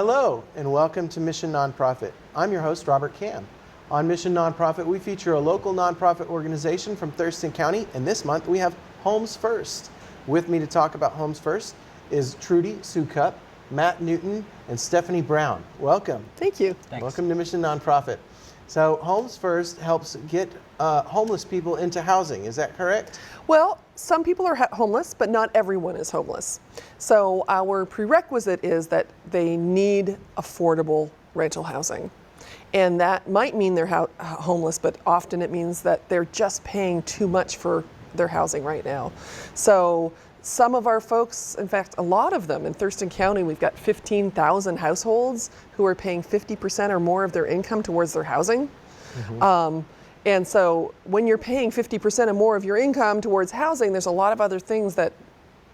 Hello, and welcome to Mission Nonprofit. I'm your host, Robert Cam. On Mission Nonprofit, we feature a local nonprofit organization from Thurston County, and this month we have Homes First. With me to talk about Homes First is Trudy Sukup, Matt Newton, and Stephanie Brown. Welcome. Thank you. Thanks. Welcome to Mission Nonprofit. So Homes First helps get homeless people into housing, is that correct? Well, some people are homeless, but not everyone is homeless. So our prerequisite is that they need affordable rental housing. And that might mean they're homeless, but often it means that they're just paying too much for their housing right now. So some of our folks, in fact, a lot of them in Thurston County, we've got 15,000 households who are paying 50% or more of their income towards their housing. Mm-hmm. And so when you're paying 50% or more of your income towards housing, there's a lot of other things that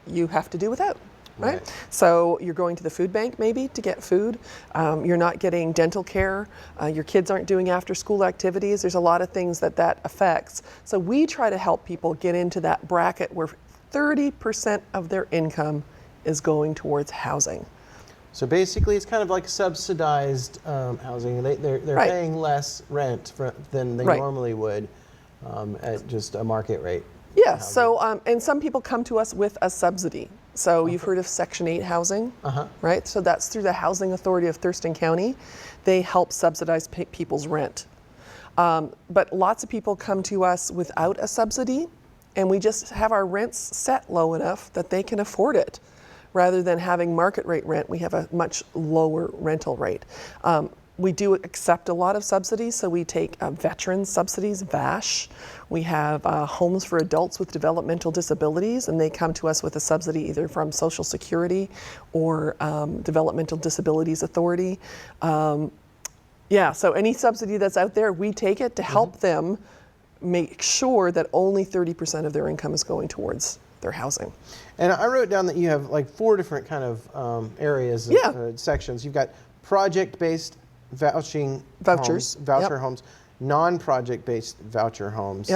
you have to do without. Right? So you're going to the food bank maybe to get food. You're not getting dental care. Your kids aren't doing after school activities. There's a lot of things that affects. So we try to help people get into that bracket where 30% of their income is going towards housing. So basically it's kind of like subsidized housing. They're Right. paying less rent than they Right. normally would at just a market rate. Yeah, so, and some people come to us with a subsidy. So you've heard of Section 8 housing, right? So that's through the Housing Authority of Thurston County. They help subsidize people's rent. But lots of people come to us without a subsidy, and we just have our rents set low enough that they can afford it. Rather than having market rate rent, we have a much lower rental rate. We do accept a lot of subsidies, so we take veteran subsidies, VASH. We have homes for adults with developmental disabilities, and they come to us with a subsidy either from Social Security or Developmental Disabilities Authority. Yeah, so any subsidy that's out there, we take it to help them make sure that only 30% of their income is going towards their housing. And I wrote down that you have like 4 different kind of areas, sections. You've got project-based vouchers, homes, non-project-based voucher homes,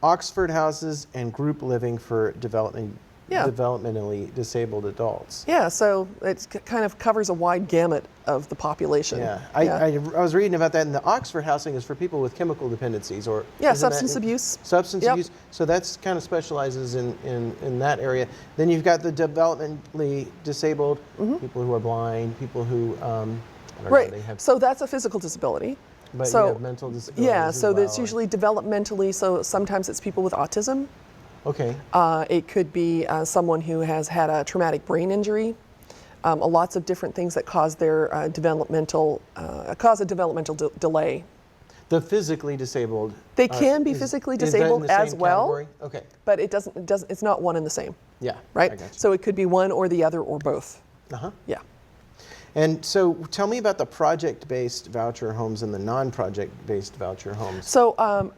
Oxford houses, and group living for developmentally disabled adults. Yeah, so it kind of covers a wide gamut of the population. I was reading about that, and the Oxford housing is for people with chemical dependencies or substance abuse. Substance abuse. So that's kind of specializes in that area. Then you've got the developmentally disabled, people who are blind, people who So that's a physical disability. But you have mental disabilities. Yeah, so that's usually developmentally. So sometimes it's people with autism. Okay. It could be someone who has had a traumatic brain injury. Lots of different things that cause their developmental delay. The physically disabled. They can be physically disabled as well. Category? Okay. But it doesn't. It's not one and the same. Yeah. Right. I got you. So it could be one or the other or both. Yeah. And so tell me about the project-based voucher homes and the non-project-based voucher homes. So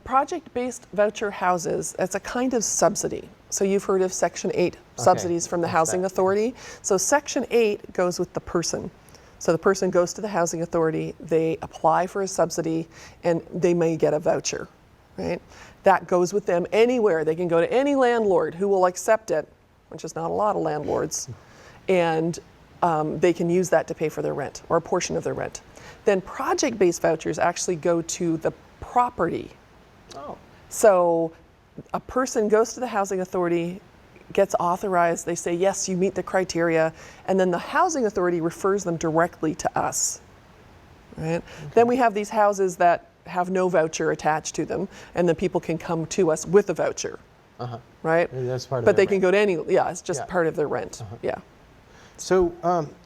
project-based voucher houses, it's a kind of subsidy. So you've heard of Section 8 subsidies from the Housing Authority. So Section 8 goes with the person. So the person goes to the Housing Authority, they apply for a subsidy, and they may get a voucher, right? That goes with them anywhere. They can go to any landlord who will accept it, which is not a lot of landlords, and they can use that to pay for their rent or a portion of their rent. Then project-based vouchers actually go to the property. So a person goes to the Housing Authority, gets authorized, they say, yes, you meet the criteria, and then the Housing Authority refers them directly to us. Right? Then we have these houses that have no voucher attached to them, and then people can come to us with a voucher. Right? And that's part of but they rent. can go to any, it's just part of their rent. So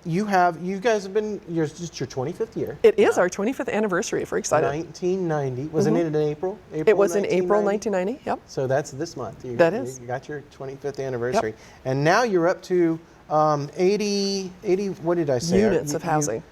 you guys have been, just your 25th year. It is our 25th anniversary. If we're excited. 1990. Wasn't it in April? It was in April 1990. Yep. So that's this month. You got your 25th anniversary. Yep. And now you're up to 80, what did I say? Units of housing.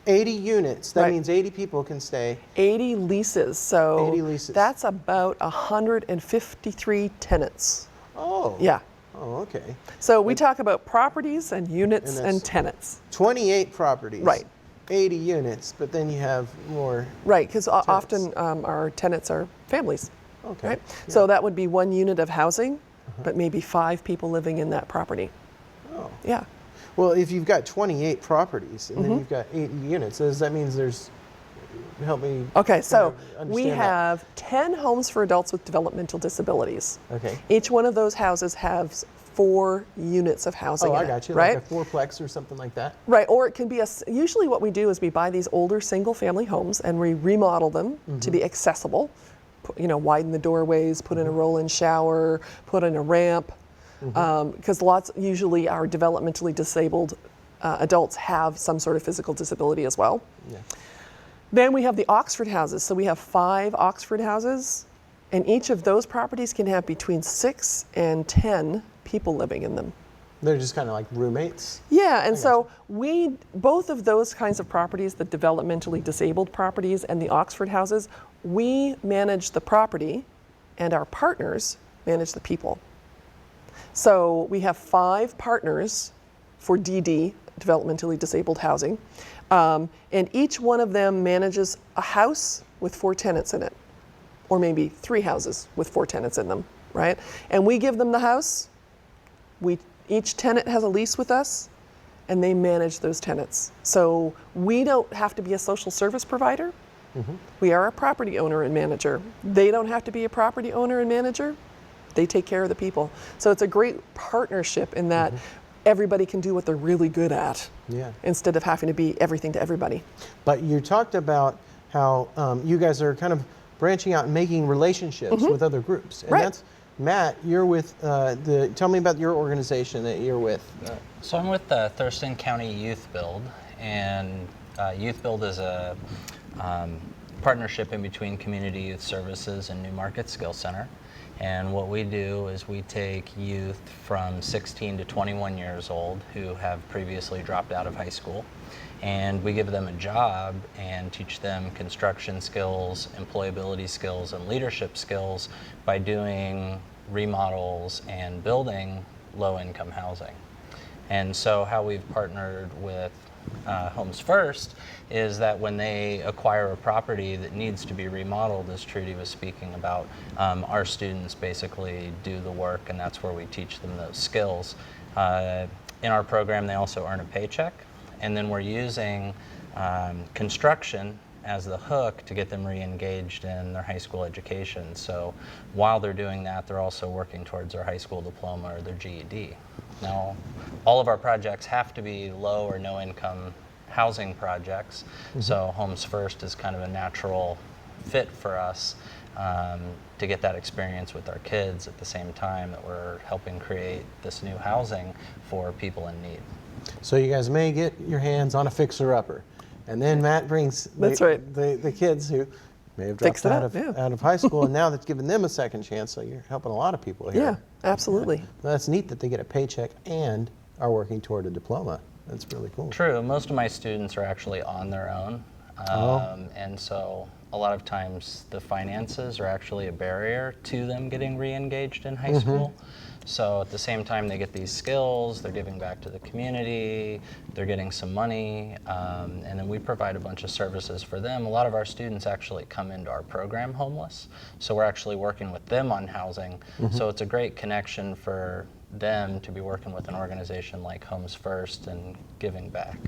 80 units. That means 80 people can stay. 80 leases. So 80 leases. That's about 153 tenants. Oh. Yeah. Oh, okay. So we talk about properties and units and tenants. 28 properties. Right. 80 units, but then you have more. Right, because often our tenants are families. Okay. Right? Yeah. So that would be 1 unit of housing, but maybe 5 people living in that property. Oh. Yeah. Well, if you've got 28 properties and then you've got 80 units, does that mean there's, help me Okay, so we understand that. have 10 homes for adults with developmental disabilities. Okay. Each one of those houses has 4 units of housing Oh, in I it, got you, right? like a fourplex or something like that. Right, or it can be usually what we do is we buy these older single-family homes and we remodel them to be accessible. Widen the doorways, put in a roll-in shower, put in a ramp, because usually our developmentally disabled adults have some sort of physical disability as well. Yeah. Then we have the Oxford houses. So we have 5 Oxford houses, and each of those properties can have between 6 and 10 people living in them. They're just kind of like roommates? Yeah, and so both of those kinds of properties, the developmentally disabled properties and the Oxford houses, we manage the property and our partners manage the people. So we have 5 partners for DD, developmentally disabled housing, and each one of them manages a house with 4 tenants in it, or maybe 3 houses with 4 tenants in them, right? And we give them the house. Each tenant has a lease with us, and they manage those tenants. So we don't have to be a social service provider. We are a property owner and manager. They don't have to be a property owner and manager. They take care of the people. So it's a great partnership in that everybody can do what they're really good at, instead of having to be everything to everybody. But you talked about how you guys are kind of branching out and making relationships with other groups. And that's, Matt, you're with, tell me about your organization that you're with. So I'm with the Thurston County YouthBuild, and YouthBuild is a partnership in between Community Youth Services and New Market Skill Center. And what we do is we take youth from 16 to 21 years old who have previously dropped out of high school, and we give them a job and teach them construction skills, employability skills, and leadership skills by doing remodels and building low-income housing. And so how we've partnered with Homes First is that when they acquire a property that needs to be remodeled, as Trudy was speaking about, our students basically do the work, and that's where we teach them those skills. In our program, they also earn a paycheck, and then we're using construction as the hook to get them re-engaged in their high school education. So while they're doing that, they're also working towards their high school diploma or their GED. Now, all of our projects have to be low or no income housing projects, so Homes First is kind of a natural fit for us to get that experience with our kids at the same time that we're helping create this new housing for people in need. So you guys may get your hands on a fixer-upper. And then Matt brings the kids who may have dropped out of high school, and now that's given them a second chance, so you're helping a lot of people here. Yeah, absolutely. Well, that's neat that they get a paycheck and are working toward a diploma. That's really cool. True. Most of my students are actually on their own, and so a lot of times the finances are actually a barrier to them getting re-engaged in high school. So at the same time they get these skills, they're giving back to the community, they're getting some money, and then we provide a bunch of services for them. A lot of our students actually come into our program homeless, so we're actually working with them on housing. So it's a great connection for them to be working with an organization like Homes First and giving back.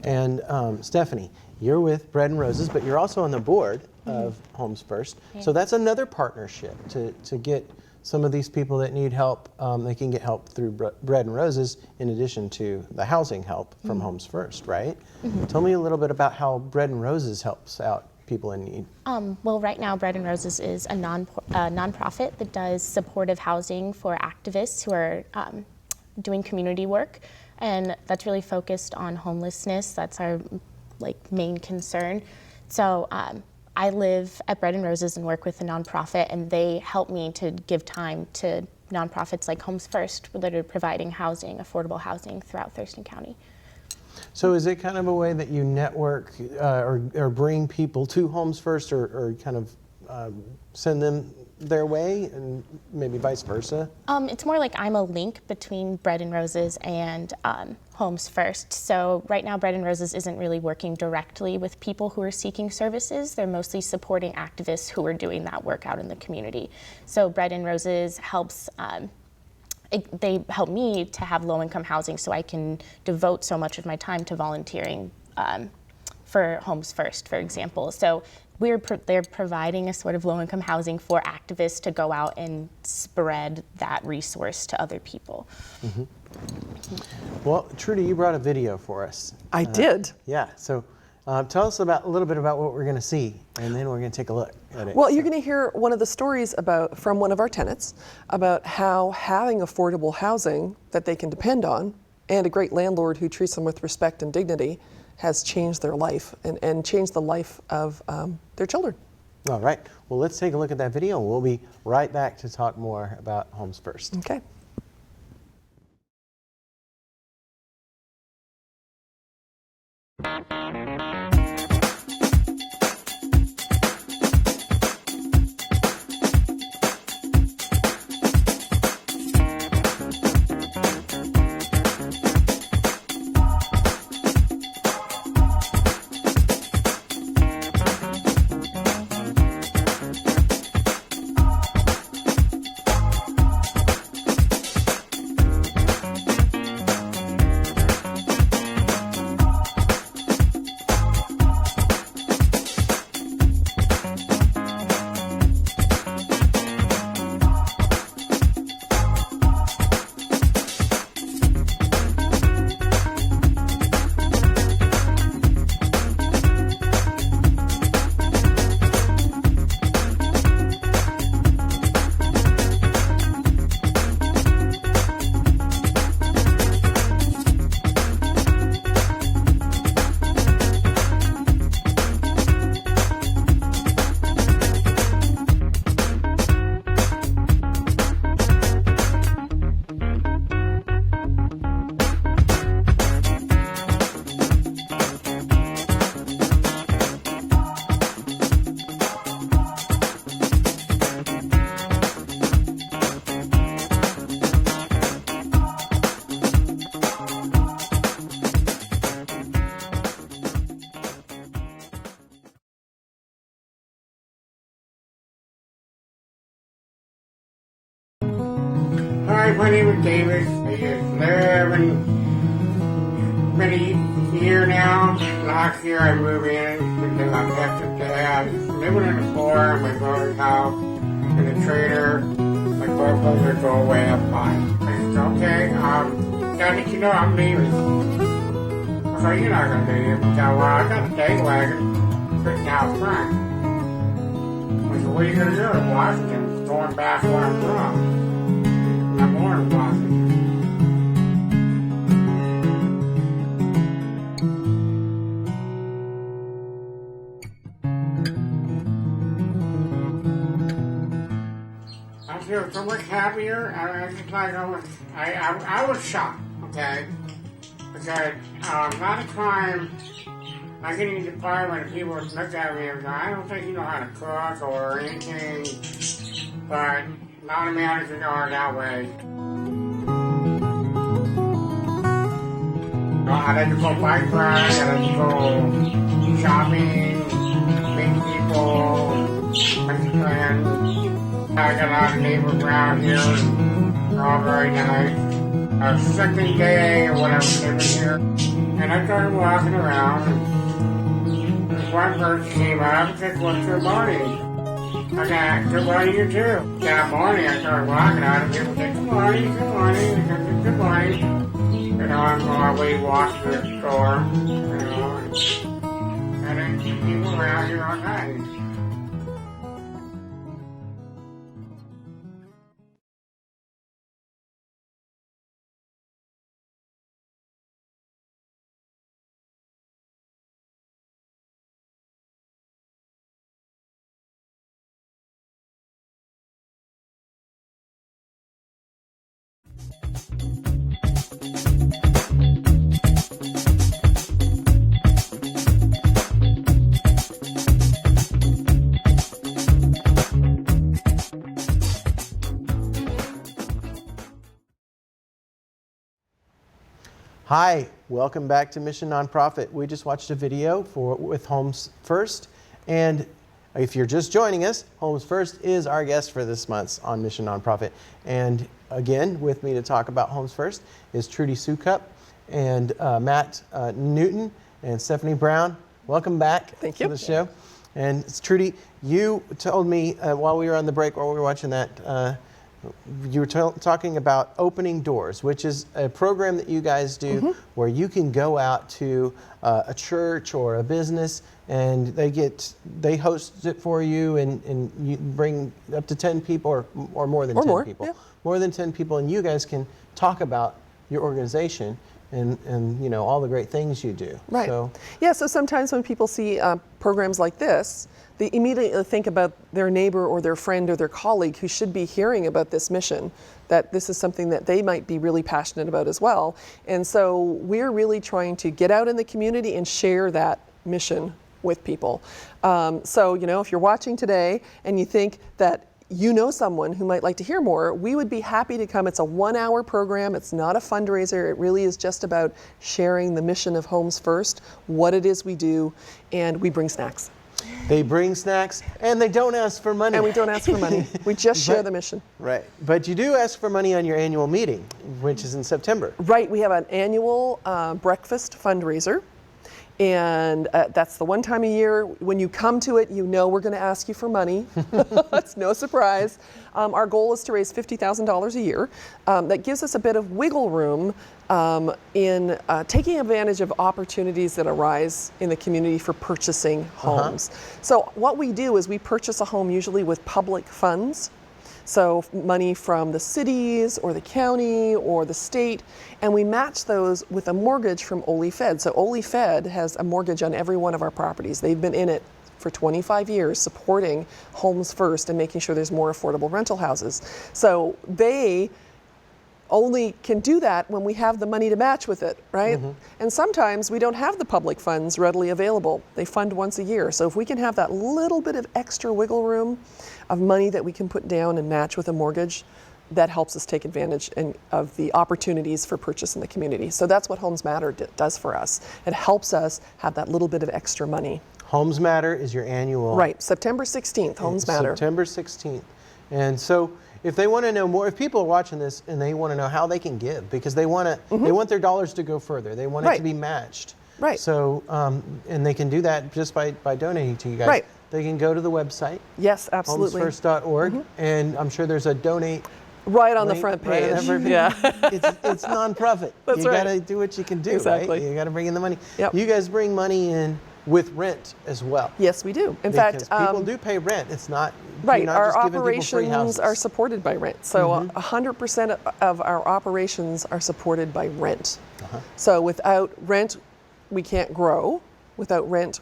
And Stephanie, you're with Bread and Roses, but you're also on the board of Homes First. So that's another partnership to get some of these people that need help, they can get help through Bread and Roses in addition to the housing help from Homes First, right? Tell me a little bit about how Bread and Roses helps out people in need. Well, right now Bread and Roses is a nonprofit that does supportive housing for activists who are doing community work, and that's really focused on homelessness. That's our main concern. So I live at Bread and Roses and work with a nonprofit, and they help me to give time to nonprofits like Homes First that are providing housing, affordable housing throughout Thurston County. So is it kind of a way that you network or bring people to Homes First or kind of send them their way and maybe vice versa? It's more like I'm a link between Bread and Roses and Homes First. So right now Bread and Roses isn't really working directly with people who are seeking services. They're mostly supporting activists who are doing that work out in the community. So Bread and Roses helps they help me to have low-income housing so I can devote so much of my time to volunteering for Homes First, for example. So they're providing a sort of low-income housing for activists to go out and spread that resource to other people. Well, Trudy, you brought a video for us. I did. Yeah, so tell us a little bit about what we're going to see, and then we're going to take a look at it. Well, you're going to hear one of the stories from one of our tenants about how having affordable housing that they can depend on and a great landlord who treats them with respect and dignity has changed their life and changed the life of their children. All right, well, let's take a look at that video, and we'll be right back to talk more about Homes First. Okay. Hi, my name is David. I just live in many years now. Last year I moved in to Texas to have living in the floor in my brother's house in a trailer. My foreclosure go way up high. I said, okay, gotta let you know I'm leaving. I said, you're not gonna leave. I said, well, I got the day wagon sitting out front. I said, what are you gonna do in Washington? Going back where I'm from. I'm born in Washington. I feel so much happier. I just like I was shocked, okay? Because a lot of times I get in the department and people look at me and go, I don't think you know how to cook or anything, but a lot of managers are that way. I like to go bike ride, I like to go shopping, meet people, make friends. I got a lot of neighbors around here, they're all very nice. Second day or whatever, living here, and I started walking around, and this one person came up and said, what's your morning? I got good morning, you too. That morning I started walking out and people said, good morning, good morning, good morning. You know, I'm on my way walking to the store, you know, and I see people around here all night. Hi, welcome back to Mission Nonprofit. We just watched a video with Homes First, and if you're just joining us, Homes First is our guest for this month on Mission Nonprofit. And again, with me to talk about Homes First is Trudy Sukup and Matt Newton and Stephanie Brown. Welcome back to the show. And Trudy, you told me while we were on the break, while we were watching that, you were talking about Opening Doors, which is a program that you guys do where you can go out to a church or a business and they host it for you, and you bring up to 10 people or more than 10 people. Yeah. More than 10 people, and you guys can talk about your organization and you know all the great things you do. Right. So sometimes when people see programs like this, they immediately think about their neighbor or their friend or their colleague who should be hearing about this mission, that this is something that they might be really passionate about as well. And so we're really trying to get out in the community and share that mission with people. So, you know, if you're watching today and you think that you know someone who might like to hear more, we would be happy to come. It's a 1-hour program. It's not a fundraiser. It really is just about sharing the mission of Homes First, what it is we do, and we bring snacks. They bring snacks, and they don't ask for money. And we don't ask for money. We just share the mission. Right. But you do ask for money on your annual meeting, which is in September. Right. We have an annual breakfast fundraiser. And that's the one time a year. When you come to it, you know we're going to ask you for money. It's no surprise. Our goal is to raise $50,000 a year. That gives us a bit of wiggle room in taking advantage of opportunities that arise in the community for purchasing homes. So what we do is we purchase a home usually with public funds. So money from the cities or the county or the state, and we match those with a mortgage from Olympia. So Olympia has a mortgage on every one of our properties. They've been in it for 25 years supporting Homes First and making sure there's more affordable rental houses. So they only can do that when we have the money to match with it, right? And sometimes we don't have the public funds readily available. They fund once a year. So if we can have that little bit of extra wiggle room of money that we can put down and match with a mortgage, that helps us take advantage of the opportunities for purchase in the community. So that's what Homes Matter does for us. It helps us have that little bit of extra money. Homes Matter is your annual. Right, September 16th, Homes Matter. September 16th. And so if they want to know more, if people are watching this and they want to know how they can give, because they want to, they want their dollars to go further. They want it to be matched. Right. So, and they can do that just by donating to you guys. Right. They can go to the website. Yes, absolutely. Homesfirst.org, and I'm sure there's a donate. Right on the front page. It's nonprofit. That's you right. got to do what you can do. Exactly. Right? You got to bring in the money. Yep. You guys bring money in with rent as well. Yes, we do. In because fact, people do pay rent. It's not right. Not our just giving people free operations houses. are supported by rent. So 100% of our operations are supported by rent. So without rent, we can't grow. Without rent,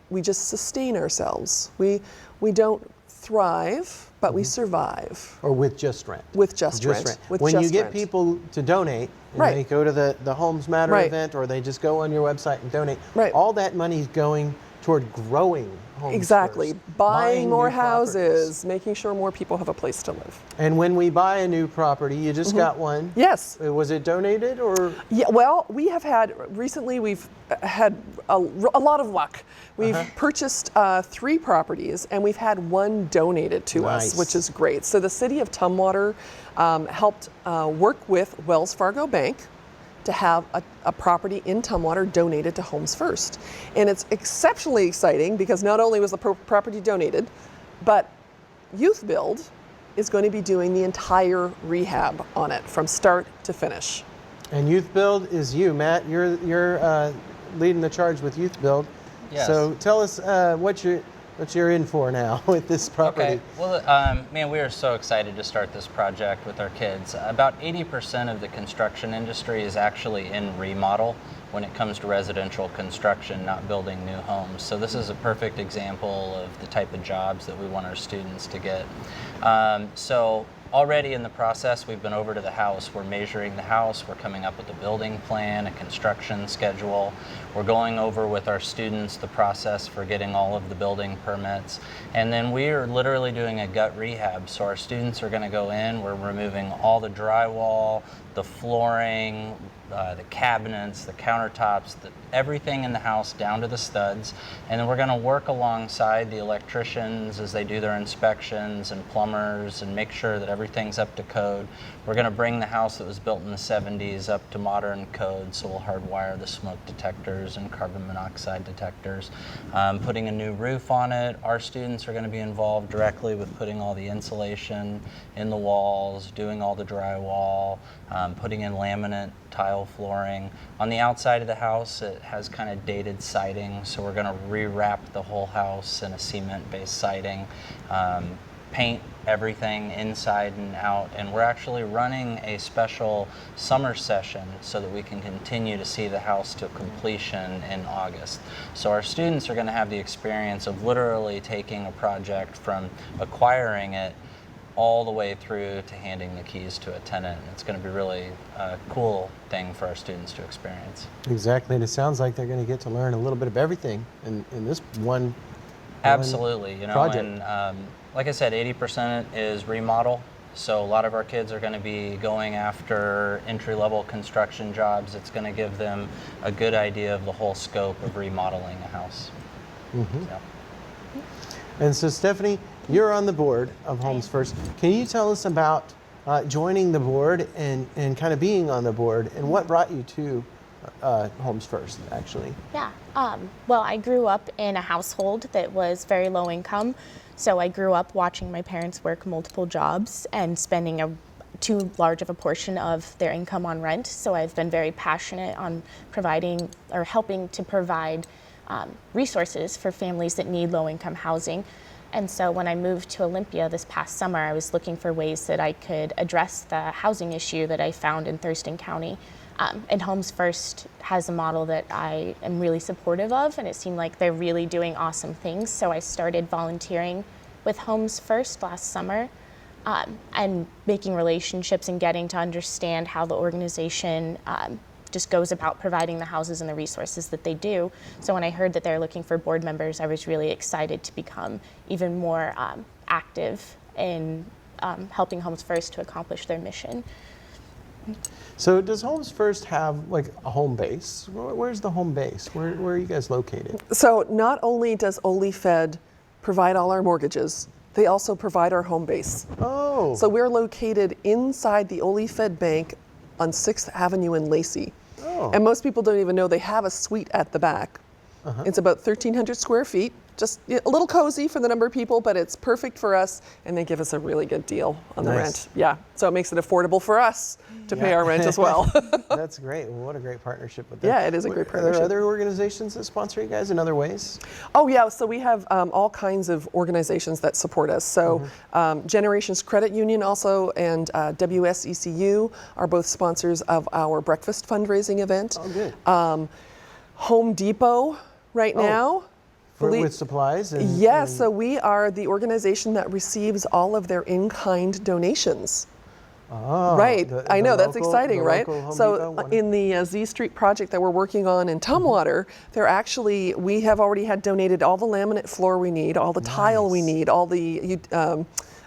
we just sustain ourselves. We don't thrive, but we survive. Or with just rent. With just rent. With when just you get rent. people to donate, and they go to the Homes Matter event, or they just go on your website and donate, all that money is going toward growing Homes First. Buying more houses, making sure more people have a place to live. And when we buy a new property, you just got one. Yes. Was it donated or? Yeah, well, we've had a lot of luck. We've purchased 3 properties, and we've had 1 donated to us, which is great. So the city of Tumwater helped work with Wells Fargo Bank to have a property in Tumwater donated to Homes First. And it's exceptionally exciting because not only was the property donated, but YouthBuild is going to be doing the entire rehab on it from start to finish. And YouthBuild is you, Matt. You're leading the charge with YouthBuild. Yes. So tell us what you're in for now with this property. Okay. Well, man, we are so excited to start this project with our kids. About 80% of the construction industry is actually in remodel when it comes to residential construction, not building new homes. So this is a perfect example of the type of jobs that we want our students to get. So already in the process, we've been over to the house. We're measuring the house. We're coming up with a building plan, a construction schedule. We're going over with our students the process for getting all of the building permits. And then we are literally doing a gut rehab. So our students are going to go in. We're removing all the drywall, the flooring, the cabinets, the countertops, everything in the house down to the studs. And then we're going to work alongside the electricians as they do their inspections and plumbers and make sure that everything's up to code. We're going to bring the house that was built in the 70s up to modern code, so we'll hardwire the smoke detectors and carbon monoxide detectors. Putting a new roof on it. Our students are going to be involved directly with putting all the insulation in the walls, doing all the drywall, putting in laminate tile flooring. On the outside of the house, it has kind of dated siding, so we're going to rewrap the whole house in a cement-based siding, paint everything inside and out, and we're actually running a special summer session so that we can continue to see the house to completion in August. So our students are going to have the experience of literally taking a project from acquiring it all the way through to handing the keys to a tenant. It's going to be really a cool thing for our students to experience. Exactly, and it sounds like they're going to get to learn a little bit of everything in this one Absolutely, you know, project. and like I said, 80% is remodel. So a lot of our kids are going to be going after entry-level construction jobs. It's going to give them a good idea of the whole scope of remodeling a house. Mm-hmm. So. And so, Stephanie, you're on the board of Homes First. Can you tell us about joining the board and kind of being on the board, and what brought you to Homes First, actually? Yeah. Well, I grew up in a household that was very low income. So I grew up watching my parents work multiple jobs and spending too large of a portion of their income on rent. So I've been very passionate on providing or helping to provide resources for families that need low income housing. And so when I moved to Olympia this past summer, I was looking for ways that I could address the housing issue that I found in Thurston County. And Homes First has a model that I am really supportive of, and it seemed like they're really doing awesome things. So I started volunteering with Homes First last summer and making relationships and getting to understand how the organization just goes about providing the houses and the resources that they do. So when I heard that they're looking for board members, I was really excited to become even more active in helping Homes First to accomplish their mission. So does Homes First have like a home base? Where's the home base? Where are you guys located? So not only does OlyFed provide all our mortgages, they also provide our home base. Oh. So we're located inside the OlyFed Bank on 6th Avenue in Lacey. Oh. And most people don't even know they have a suite at the back. Uh-huh. It's about 1,300 square feet. Just a little cozy for the number of people, but it's perfect for us, and they give us a really good deal on the rent. Yeah, so it makes it affordable for us to pay our rent as well. That's great. Well, what a great partnership with them. Yeah, it is a great partnership. Are there other organizations that sponsor you guys in other ways? Oh yeah, so we have all kinds of organizations that support us. So Generations Credit Union also and WSECU are both sponsors of our breakfast fundraising event. Oh, good. Home Depot now. With supplies? So we are the organization that receives all of their in-kind donations. Oh, right, I know, that's local, exciting, right? So Depot, in the Z Street project that we're working on in Tumwater, we have already had donated all the laminate floor we need, all the tile we need, all the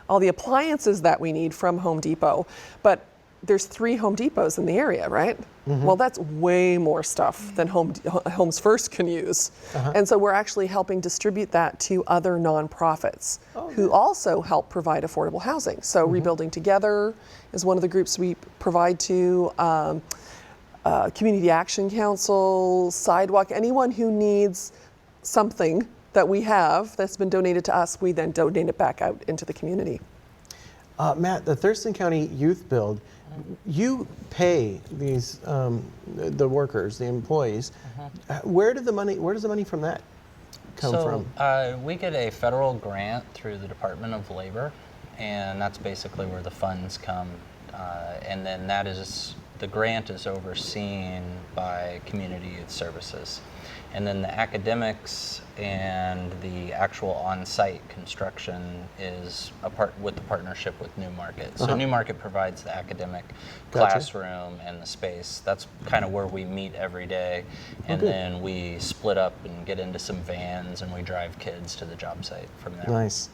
appliances that we need from Home Depot. But there's 3 Home Depots in the area, right? Mm-hmm. Well, that's way more stuff than Homes First can use. Uh-huh. And so we're actually helping distribute that to other nonprofits who also help provide affordable housing. So Rebuilding Together is one of the groups we provide to, Community Action Council, Sidewalk, anyone who needs something that we have that's been donated to us, we then donate it back out into the community. Matt, the Thurston County YouthBuild, you pay these the workers, the employees. Where does the money from that come from? We get a federal grant through the Department of Labor, and that's basically where the funds come. And then the grant is overseen by Community Youth Services. And then the academics and the actual on-site construction is with the partnership with Newmarket. So Newmarket provides the academic classroom and the space. That's kind of where we meet every day. And then we split up and get into some vans and we drive kids to the job site from there. Nice.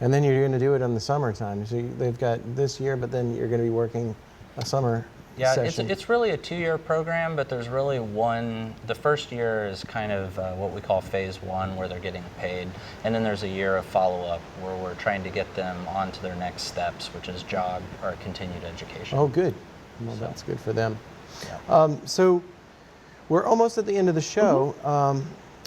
And then you're going to do it in the summertime. So they've got this year, but then you're going to be working a summer Yeah, session? it's really a 2-year program, but there's really the first year is kind of what we call phase 1, where they're getting paid. And then there's a year of follow-up where we're trying to get them onto their next steps, which is job or continued education. Oh, good. Well, that's good for them. So we're almost at the end of the show.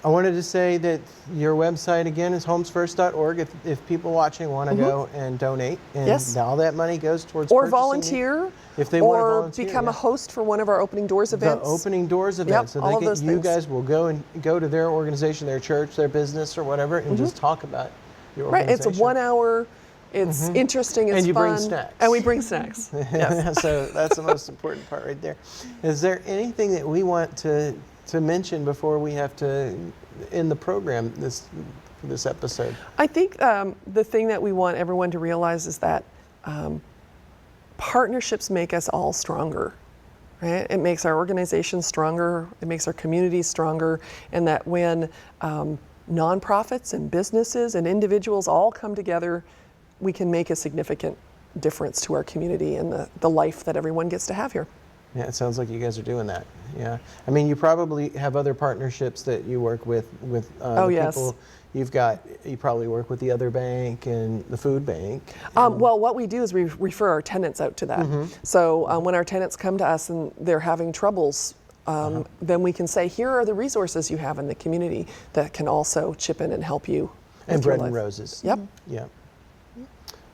I wanted to say that your website again is homesfirst.org if people watching want to go and donate. And all that money goes towards or purchasing volunteer. If they want to or volunteer, become a host for one of our opening doors events. The opening doors events. So all of those you things. guys will go to their organization, their church, their business or whatever, and just talk about your Right, organization. it's a 1 hour, it's interesting, it's And you fun. bring snacks. And we bring snacks. Yes. So that's the most important part right there. Is there anything that we want to mention before we have to end the program for this episode? I think the thing that we want everyone to realize is that partnerships make us all stronger, right? It makes our organization stronger, it makes our communities stronger, and that when nonprofits and businesses and individuals all come together, we can make a significant difference to our community and the life that everyone gets to have here. Yeah, it sounds like you guys are doing that. Yeah, I mean, you probably have other partnerships that you work with yes. people. You probably work with the other bank and the food bank. Well, what we do is we refer our tenants out to that. So when our tenants come to us and they're having troubles, then we can say, here are the resources you have in the community that can also chip in and help you. And with your Bread and life. Roses. Yep. Yep.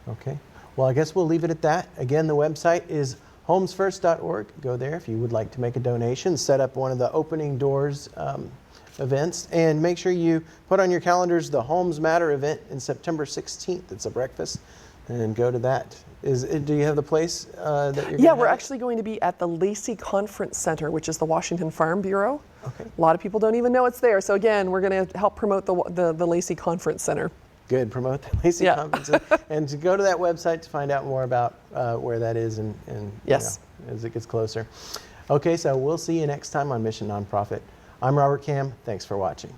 Okay. Well, I guess we'll leave it at that. Again, the website is homesfirst.org. Go there if you would like to make a donation, set up one of the opening doors events, and make sure you put on your calendars the Homes Matter event in September 16th. It's a breakfast, and go to that. Do you have the place that you're Yeah, we're actually going to be at the Lacey Conference Center, which is the Washington Farm Bureau. Okay. A lot of people don't even know it's there. So again, we're going to help promote the Lacey Conference Center. Good. Promote the Lacey Conference. And to go to that website to find out more about where that is and Yes. as it gets closer. Okay, so we'll see you next time on Mission Nonprofit. I'm Robert Cam. Thanks for watching.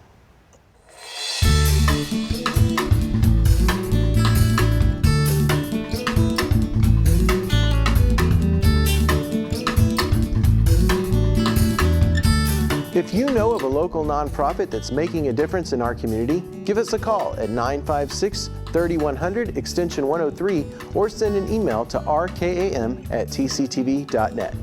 If you know of a local nonprofit that's making a difference in our community, give us a call at 956-3100 extension 103 or send an email to rkam@tctv.net.